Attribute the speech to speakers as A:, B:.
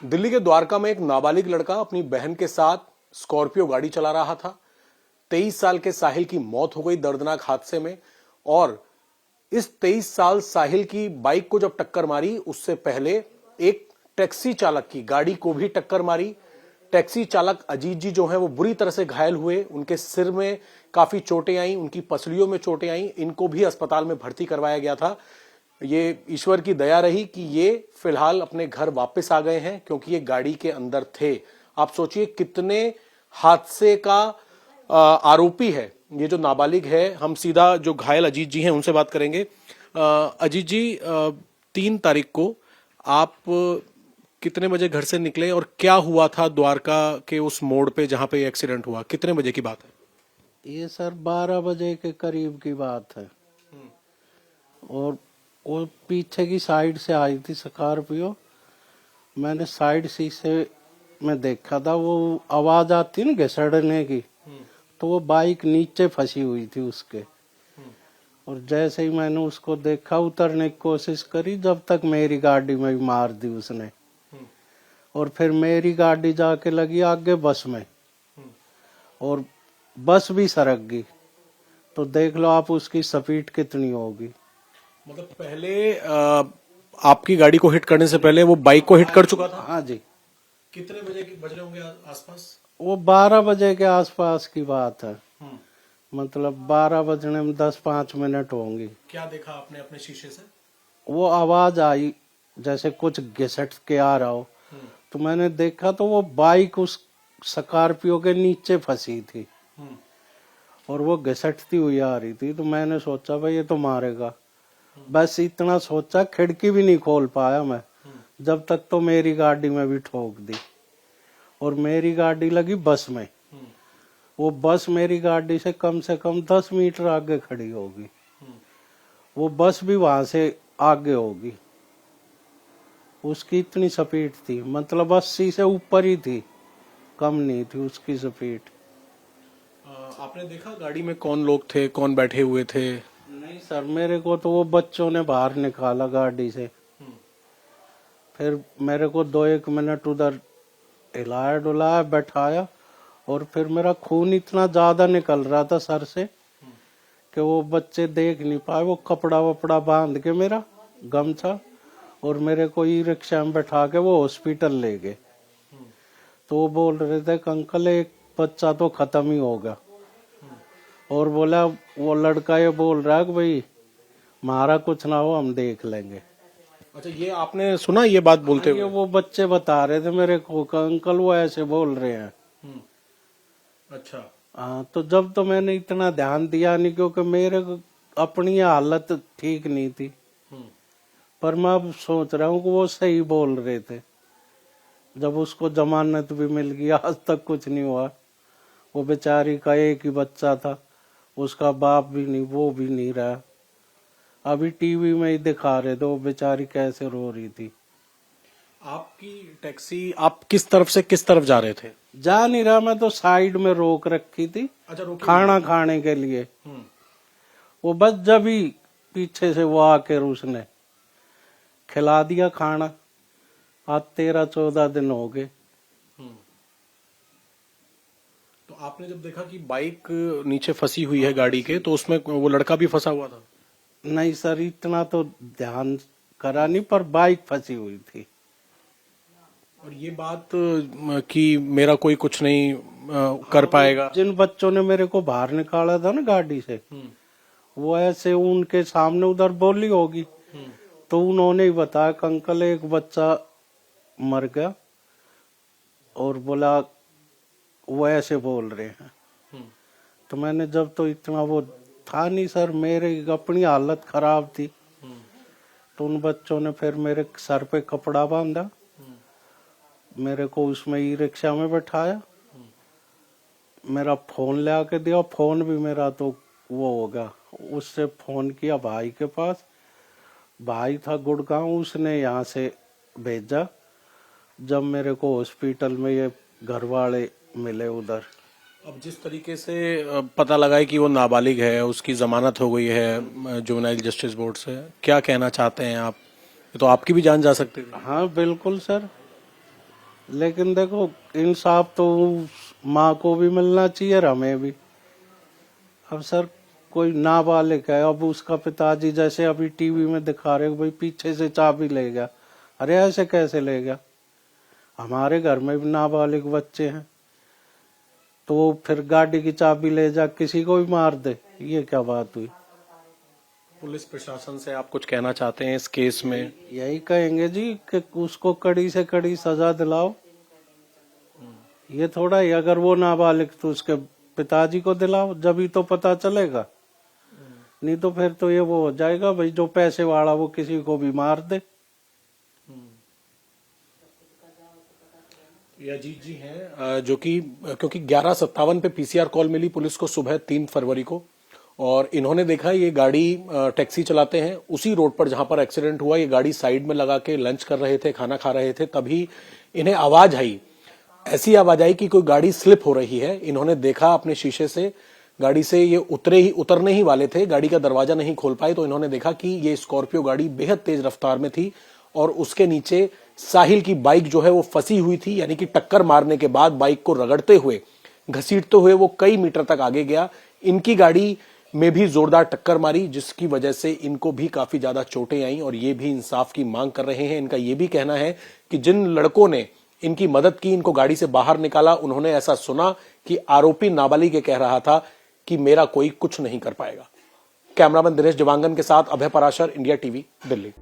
A: दिल्ली के द्वारका में एक नाबालिग लड़का अपनी बहन के साथ स्कॉर्पियो गाड़ी चला रहा था। 23 साल के साहिल की मौत हो गई दर्दनाक हादसे में। और इस 23 साल साहिल की बाइक को जब टक्कर मारी, उससे पहले एक टैक्सी चालक की गाड़ी को भी टक्कर मारी। टैक्सी चालक अजीत जी जो हैं वो बुरी तरह से घायल हुए। उनके सिर में काफी चोटें आई, उनकी पसलियों में चोटें आई। इनको भी अस्पताल में भर्ती करवाया गया था। ये ईश्वर की दया रही कि ये फिलहाल अपने घर वापस आ गए हैं, क्योंकि ये गाड़ी के अंदर थे। आप सोचिए कितने हादसे का आरोपी है ये जो नाबालिग है। हम सीधा जो घायल अजीत जी हैं उनसे बात करेंगे। अजीत जी, 3 तारीख को आप कितने बजे घर से निकले और क्या हुआ था द्वारका के उस मोड़ पे जहां पे एक्सीडेंट हुआ? कितने बजे की बात है?
B: ये सर 12 बजे के करीब की बात है। और वो पीछे की साइड से आई थी स्कॉर्पियो। मैंने साइड शीशे में देखा था, वो आवाज आती ना घसड़ने की, तो वो बाइक नीचे फंसी हुई थी उसके। और जैसे ही मैंने उसको देखा, उतरने की कोशिश करी, जब तक मेरी गाड़ी में भी मार दी उसने। और फिर मेरी गाड़ी जाके लगी आगे बस में, और बस भी सरक गई। तो देख लो आप उसकी स्पीड कितनी होगी।
A: मतलब पहले आपकी गाड़ी को हिट करने से पहले वो बाइक को हिट कर चुका था?
B: हाँ जी।
A: कितने बजे बज रहे होंगे आसपास?
B: वो 12 बजे के आसपास की बात है। मतलब 12 बजने में 10-5 मिनट होंगी।
A: क्या देखा आपने अपने शीशे से?
B: वो आवाज आई जैसे कुछ घिसट के आ रहा हो। तो मैंने देखा तो वो बाइक उस स्कॉर्पियो के नीचे फंसी थी और वो घिसटती हुई आ रही थी। तो मैंने सोचा भाई ये तो मारेगा। बस इतना सोचा, खिड़की भी नहीं खोल पाया मैं, जब तक तो मेरी गाड़ी में भी ठोक दी। और मेरी गाड़ी लगी बस में। वो बस मेरी गाड़ी से कम 10 मीटर आगे खड़ी होगी। वो बस भी वहां से आगे होगी। उसकी इतनी स्पीड थी, मतलब 80 से ऊपर ही थी, कम नहीं थी उसकी स्पीड।
A: आपने देखा गाड़ी में कौन लोग थे, कौन बैठे हुए थे?
B: नहीं सर, मेरे को तो वो बच्चों ने बाहर निकाला गाड़ी से। फिर मेरे को 2-1 मिनट उधर हिलाया डुलाया, बैठाया। और फिर मेरा खून इतना ज्यादा निकल रहा था सर से कि वो बच्चे देख नहीं पाए। वो कपड़ा वपड़ा बांध के मेरा गमछा, और मेरे को ई रिक्शा में बैठा के वो हॉस्पिटल ले गए। तो वो बोल रहे थे कि अंकल एक बच्चा तो खत्म ही होगा। और बोला, वो लड़का ये बोल रहा है कि भाई हमारा कुछ ना हो, हम देख लेंगे।
A: अच्छा, ये आपने सुना ये बात बोलते हुए?
B: ये वो बच्चे बता रहे थे मेरे को कि अंकल वो ऐसे बोल रहे हैं।
A: अच्छा।
B: हाँ, तो जब तो मैंने इतना ध्यान दिया नहीं, क्योंकि मेरे को अपनी हालत ठीक नहीं थी। पर मैं अब सोच रहा हूँ कि वो सही बोल रहे थे। जब उसको जमानत भी मिल गई, आज तक कुछ नहीं हुआ। वो बेचारी का एक ही बच्चा था, उसका बाप भी नहीं, वो भी नहीं रहा। अभी टीवी में ही दिखा रहे थे वो बेचारी कैसे रो रही थी।
A: आपकी टैक्सी आप किस तरफ से किस तरफ जा रहे थे?
B: जा नहीं रहा, मैं तो साइड में रोक रखी थी।
A: अच्छा,
B: खाना खाने के लिए। वो बस जब ही पीछे से वो आकर उसने खिला दिया खाना। आज 13-14 दिन हो गए।
A: तो आपने जब देखा कि बाइक नीचे फंसी हुई है गाड़ी के, तो उसमें वो लड़का भी फंसा हुआ था?
B: नहीं सर, इतना तो ध्यान करा नहीं, पर बाइक फंसी हुई थी।
A: और ये बात कि मेरा कोई कुछ नहीं कर पाएगा।
B: जिन बच्चों ने मेरे को बाहर निकाला था ना गाड़ी से, वो ऐसे उनके सामने उधर बोली होगी। तो उन्होंने ही बताया कि अंकल एक बच्चा मर गया। और बोला वो ऐसे बोल रहे हैं। तो मैंने जब तो इतना वो था नहीं सर, मेरी अपनी हालत खराब थी। तो उन बच्चों ने फिर मेरे सर पे कपड़ा बांधा, मेरे को उसमें ई रिक्शा में बैठाया, मेरा फोन ले आके दिया। फोन भी मेरा तो वो होगा, उससे फोन किया भाई के पास। भाई था गुड़गांव, उसने यहाँ से भेजा। जब मेरे को हॉस्पिटल में ये घर वाले मिले उधर।
A: अब जिस तरीके से पता लगा है कि वो नाबालिग है, उसकी जमानत हो गई है जुवेनाइल जस्टिस बोर्ड से, क्या कहना चाहते हैं आप? ये तो आपकी भी जान जा सकती है।
B: हाँ बिल्कुल सर, लेकिन देखो इंसाफ तो उस माँ को भी मिलना चाहिए और हमें भी। अब सर कोई नाबालिग है, अब उसका पिताजी जैसे अभी टीवी में दिखा रहे हो भाई पीछे से चाबी ले गया, अरे ऐसे कैसे ले गया? हमारे घर में भी नाबालिग बच्चे हैं, तो वो फिर गाड़ी की चाबी ले जा किसी को भी मार दे, ये क्या बात हुई?
A: पुलिस प्रशासन से आप कुछ कहना चाहते हैं इस केस में?
B: यही कहेंगे जी कि उसको कड़ी से कड़ी सजा दिलाओ। ये थोड़ा ही अगर वो नाबालिग तो उसके पिताजी को दिलाओ, जब ही तो पता चलेगा। नहीं तो फिर तो ये वो हो जाएगा भाई जो पैसे वाला वो किसी को भी मार दे।
A: ये अजीत जी हैं जो कि क्योंकि 11:57 पे पीसीआर कॉल मिली पुलिस को सुबह 3 फरवरी को, और इन्होंने देखा ये गाड़ी टैक्सी चलाते हैं उसी रोड पर जहां पर एक्सीडेंट हुआ। ये गाड़ी साइड में लगा के लंच कर रहे थे, खाना खा रहे थे, तभी इन्हें आवाज आई, ऐसी आवाज आई कि कोई गाड़ी स्लिप हो रही है। इन्होंने देखा अपने शीशे से, गाड़ी से ये उतरने ही वाले थे, गाड़ी का दरवाजा नहीं खोल पाए, तो इन्होंने देखा कि ये स्कॉर्पियो गाड़ी बेहद तेज रफ्तार में थी और उसके नीचे साहिल की बाइक जो है वो फंसी हुई थी, यानी कि टक्कर मारने के बाद बाइक को रगड़ते हुए, घसीटते हुए वो कई मीटर तक आगे गया। इनकी गाड़ी में भी जोरदार टक्कर मारी, जिसकी वजह से इनको भी काफी ज्यादा चोटें आई और ये भी इंसाफ की मांग कर रहे हैं। इनका ये भी कहना है कि जिन लड़कों ने इनकी मदद की, इनको गाड़ी से बाहर निकाला, उन्होंने ऐसा सुना कि आरोपी नाबालिग ये कह रहा था कि मेरा कोई कुछ नहीं कर पाएगा। कैमरामैन दिनेश दिवांगन के साथ अभय पराशर, इंडिया टीवी, दिल्ली।